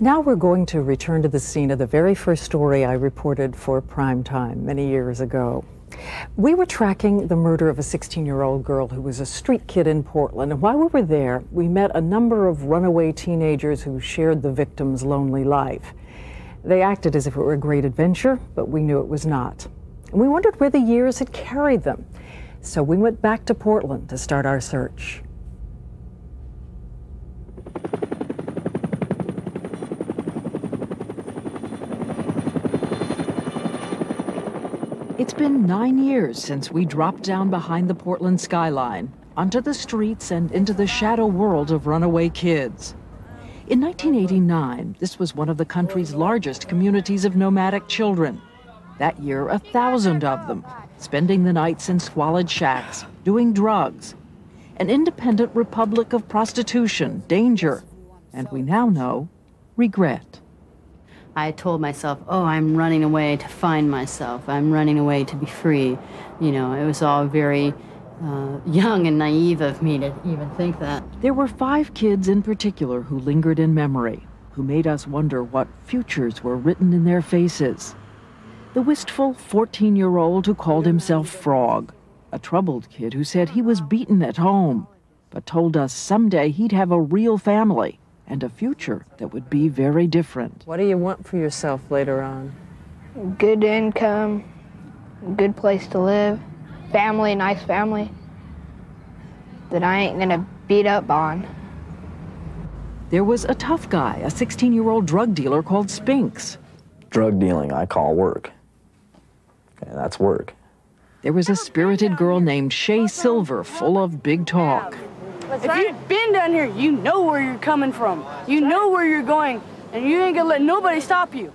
Now we're going to return to the scene of the very first story I reported for Prime Time many years ago. We were tracking the murder of a 16-year-old girl who was a street kid in Portland, and while we were there, we met a number of runaway teenagers who shared the victim's lonely life. They acted as if it were a great adventure, but we knew it was not. And we wondered where the years had carried them. So we went back to Portland to start our search. It's been 9 years since we dropped down behind the Portland skyline, onto the streets and into the shadow world of runaway kids. In 1989, this was one of the country's largest communities of nomadic children. That year, 1,000 of them, spending the nights in squalid shacks, doing drugs. An independent republic of prostitution, danger, and we now know, regret. I told myself, oh, I'm running away to find myself. I'm running away to be free. You know, it was all very young and naive of me to even think that. There were 5 kids in particular who lingered in memory, who made us wonder what futures were written in their faces. The wistful 14-year-old who called himself Frog, a troubled kid who said he was beaten at home, but told us someday he'd have a real family and a future that would be very different. What do you want for yourself later on? Good income, good place to live, family, nice family that I ain't gonna beat up on. There was a tough guy, a 16-year-old drug dealer called Spinks. Drug dealing I call work. Okay, that's work. There was a spirited girl named Shay Silver, full of big talk. If you've been down here, you know where you're coming from. You know where you're going, and you ain't gonna let nobody stop you.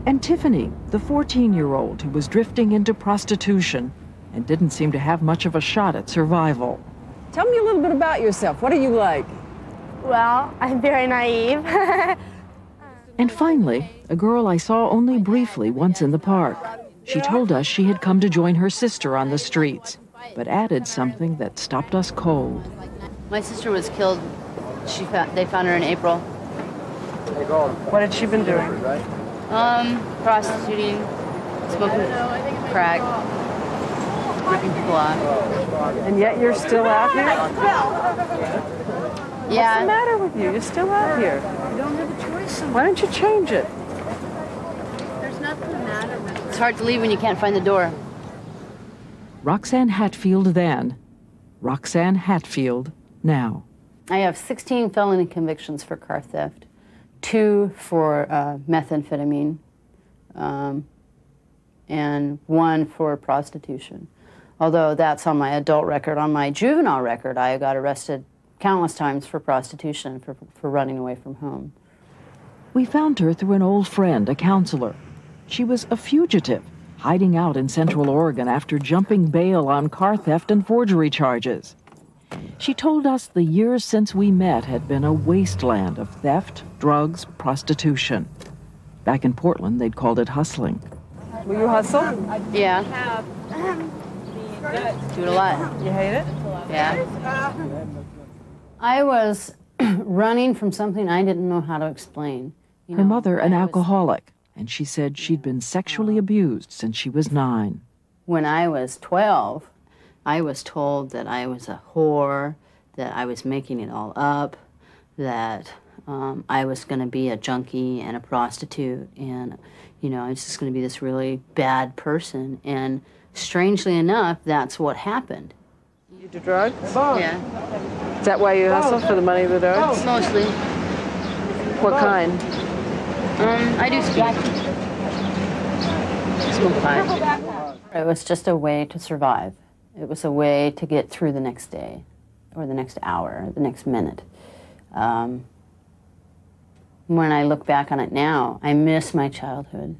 And Tiffany, the 14-year-old who was drifting into prostitution and didn't seem to have much of a shot at survival. Tell me a little bit about yourself. What are you like? Well, I'm very naive. And finally, a girl I saw only briefly once in the park. She told us she had come to join her sister on the streets, but added something that stopped us cold. My sister was killed. They found her in April. What had she been doing? Prostituting, smoking crack, ripping people off. And yet you're still out here? Yeah. What's the matter with you? You're still out here. You don't have a choice. Why don't you change it? There's nothing the matter with it. It's hard to leave when you can't find the door. Roxanne Hatfield then, Roxanne Hatfield now. I have 16 felony convictions for car theft, 2 for methamphetamine, and 1 for prostitution. Although that's on my adult record. On my juvenile record, I got arrested countless times for prostitution, for running away from home. We found her through an old friend, a counselor. She was a fugitive, hiding out in Central Oregon after jumping bail on car theft and forgery charges. She told us the years since we met had been a wasteland of theft, drugs, prostitution. Back in Portland, they'd called it hustling. Will you hustle? Yeah. Do it a lot. You hate it? Yeah. I was running from something I didn't know how to explain. Her mother, an alcoholic, and she said she'd been sexually abused since she was 9. When I was 12, I was told that I was a whore, that I was making it all up, that I was going to be a junkie and a prostitute, and, you know, I was just going to be this really bad person. And strangely enough, that's what happened. You do drugs? Yeah. Is that why you hustle, for the money of the drugs? Mostly. What kind? I do speed. Smoke pot. It was just a way to survive. It was a way to get through the next day, or the next hour, or the next minute. When I look back on it now, I miss my childhood,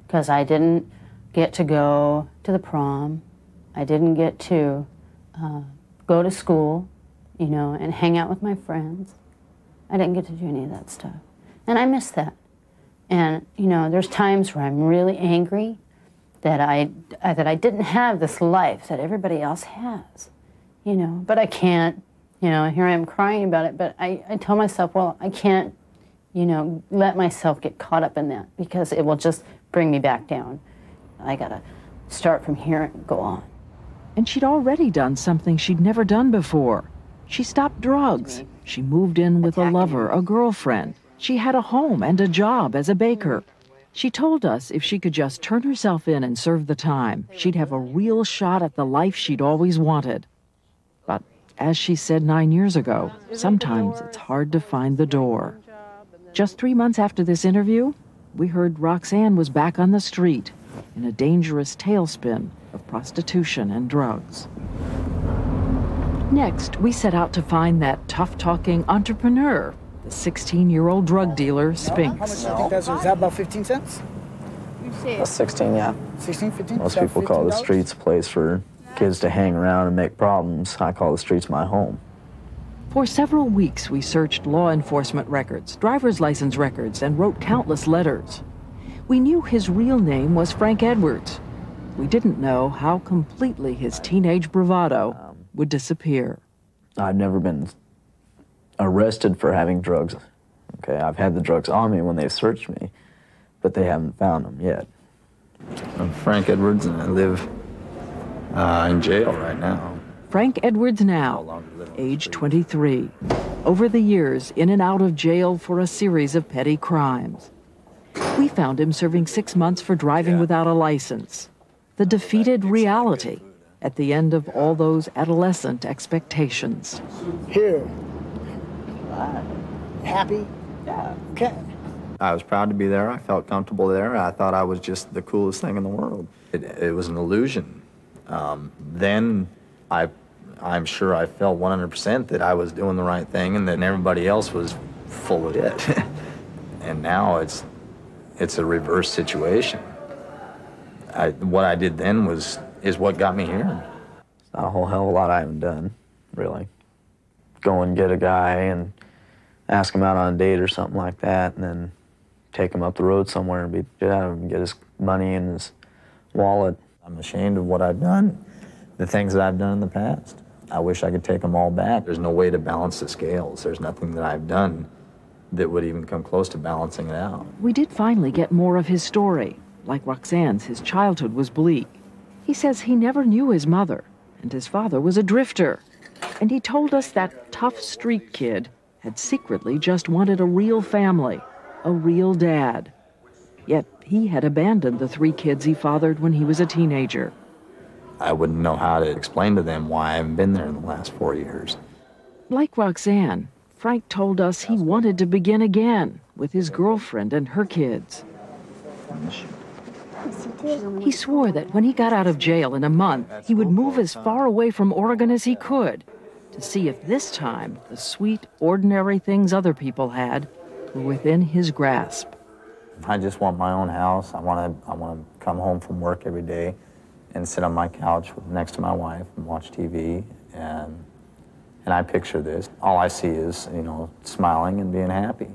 because I didn't get to go to the prom. I didn't get to go to school, you know, and hang out with my friends. I didn't get to do any of that stuff. And I miss that. And, you know, there's times where I'm really angry that I didn't have this life that everybody else has, you know. But I can't, you know, here I am crying about it, but I tell myself, well, I can't, you know, let myself get caught up in that, because it will just bring me back down. I gotta start from here and go on. And she'd already done something she'd never done before. She stopped drugs. She moved in with a lover, a girlfriend. She had a home and a job as a baker. She told us if she could just turn herself in and serve the time, she'd have a real shot at the life she'd always wanted. But as she said 9 years ago, sometimes it's hard to find the door. Just 3 months after this interview, we heard Roxanne was back on the street in a dangerous tailspin of prostitution and drugs. Next, we set out to find that tough-talking entrepreneur, the 16-year-old drug dealer, Spinks. How much do you think that's? Is that about 15 cents? That's 16, yeah. 16, 15? Most people call the streets a place for kids to hang around and make problems. I call the streets my home. For several weeks, we searched law enforcement records, driver's license records, and wrote countless letters. We knew his real name was Frank Edwards. We didn't know how completely his teenage bravado would disappear. I've never been arrested for having drugs. Okay, I've had the drugs on me when they've searched me, but they haven't found them yet. I'm Frank Edwards, and I live in jail right now. Frank Edwards now, age 23. Over the years, in and out of jail for a series of petty crimes. We found him serving 6 months for driving without a license. The defeated reality at the end of all those adolescent expectations. Here. Happy? Yeah. Okay. I was proud to be there. I felt comfortable there. I thought I was just the coolest thing in the world. It was an illusion. Then I'm sure I felt 100% that I was doing the right thing and that everybody else was full of it. And now it's a reverse situation. What I did then is what got me here. It's not a whole hell of a lot I haven't done, really. Go and get a guy and ask him out on a date or something like that, and then take him up the road somewhere and beat the shit out of him and get his money in his wallet. I'm ashamed of what I've done, the things that I've done in the past. I wish I could take them all back. There's no way to balance the scales. There's nothing that I've done that would even come close to balancing it out. We did finally get more of his story. Like Roxanne's, his childhood was bleak. He says he never knew his mother, and his father was a drifter. And he told us that tough street kid had secretly just wanted a real family, a real dad. Yet he had abandoned the 3 kids he fathered when he was a teenager. I wouldn't know how to explain to them why I haven't been there in the last 4 years. Like Roxanne, Frank told us he wanted to begin again with his girlfriend and her kids. He swore that when he got out of jail in a month, he would move as far away from Oregon as he could to see if this time the sweet, ordinary things other people had were within his grasp. I just want my own house. I want to come home from work every day and sit on my couch next to my wife and watch TV. And I picture this. All I see is, you know, smiling and being happy.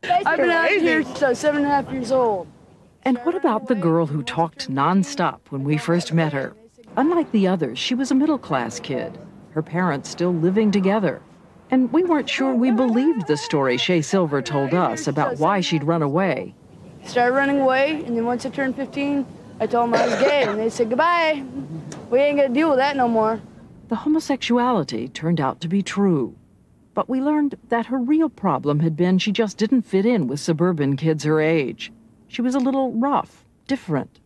I've been out here since I was 7.5 years old. And what about the girl who talked nonstop when we first met her? Unlike the others, she was a middle-class kid, her parents still living together. And we weren't sure we believed the story Shay Silver told us about why she'd run away. Started running away, and then once I turned 15, I told them I was gay, and they said, goodbye. We ain't gonna deal with that no more. The homosexuality turned out to be true. But we learned that her real problem had been she just didn't fit in with suburban kids her age. She was a little rough, different.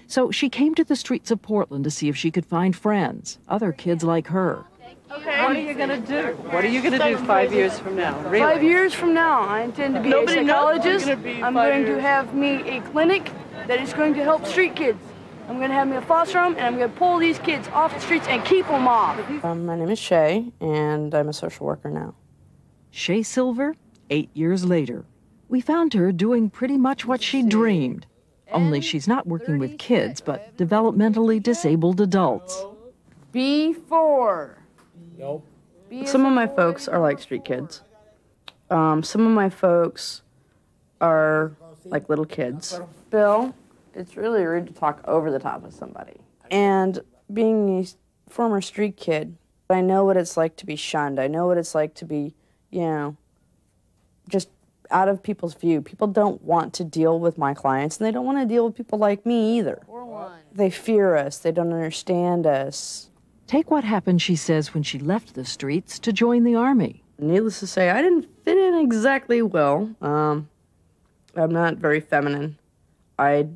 So she came to the streets of Portland to see if she could find friends, other kids like her. Okay. What are you going to do? What are you going to do 5 years from now? Really? 5 years from now, I intend to be a psychologist. I'm going to have me a clinic that is going to help street kids. I'm going to have me a foster home, and I'm going to pull these kids off the streets and keep them off. My name is Shay, and I'm a social worker now. Shay Silver, 8 years later. We found her doing pretty much what she dreamed. Only she's not working with kids, but developmentally disabled adults. B4. Nope. Some of my folks are like street kids. Some of my folks are like little kids. Bill, it's really rude to talk over the top of somebody. And being a former street kid, I know what it's like to be shunned. I know what it's like to be, you know, just out of people's view. People don't want to deal with my clients, and they don't want to deal with people like me either. They fear us. They don't understand us. Take what happened, she says, when she left the streets to join the Army. Needless to say, I didn't fit in exactly well. I'm not very feminine. I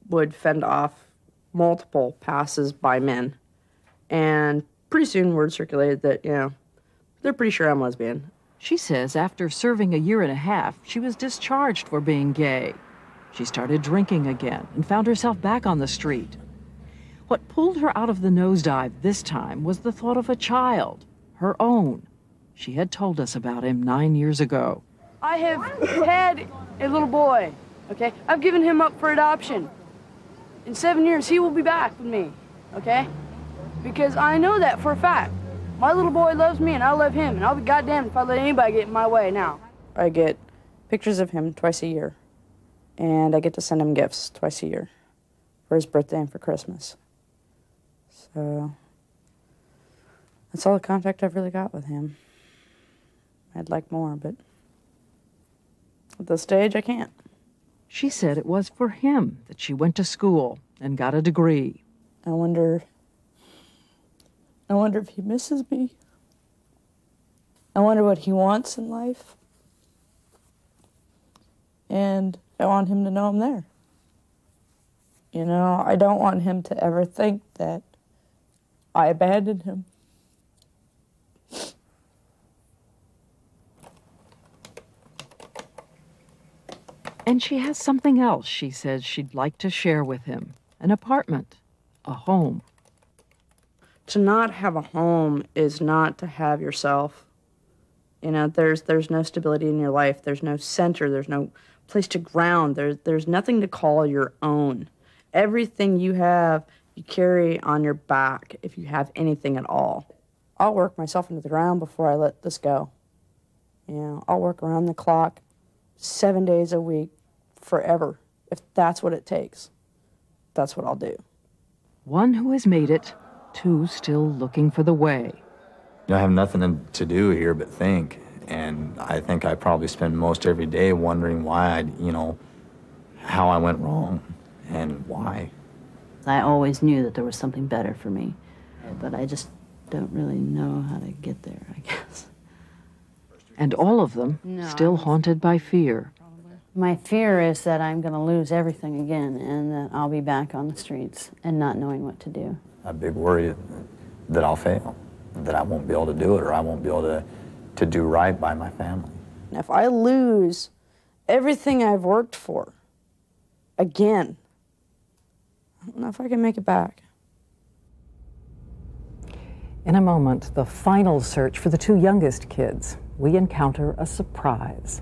would fend off multiple passes by men. And pretty soon word circulated that, you know, they're pretty sure I'm lesbian. She says after serving a year and a half, she was discharged for being gay. She started drinking again and found herself back on the street. What pulled her out of the nosedive this time was the thought of a child, her own. She had told us about him 9 years ago. I have had a little boy, okay? I've given him up for adoption. In 7 years, he will be back with me, okay? Because I know that for a fact. My little boy loves me and I love him, and I'll be goddamned if I let anybody get in my way now. I get pictures of him twice a year, and I get to send him gifts twice a year for his birthday and for Christmas. So that's all the contact I've really got with him. I'd like more, but at this stage, I can't. She said it was for him that she went to school and got a degree. I wonder if he misses me. I wonder what he wants in life. And I want him to know I'm there. You know, I don't want him to ever think that I abandoned him. And she has something else she says she'd like to share with him. An apartment, a home. To not have a home is not to have yourself. You know, there's no stability in your life. There's no center. There's no place to ground. There's nothing to call your own. Everything you have, you carry on your back if you have anything at all. I'll work myself into the ground before I let this go. You know, I'll work around the clock, 7 days a week, forever. If that's what it takes, that's what I'll do. One who has made it, two still looking for the way. I have nothing to do here but think, and I think I probably spend most every day wondering why how I went wrong and why. I always knew that there was something better for me, but I just don't really know how to get there, I guess. And all of them still haunted by fear. My fear is that I'm going to lose everything again and that I'll be back on the streets and not knowing what to do. A big worry that I'll fail, that I won't be able to do it, or I won't be able to do right by my family. If I lose everything I've worked for again, I don't know if I can make it back. In a moment, the final search for the two youngest kids. We encounter a surprise.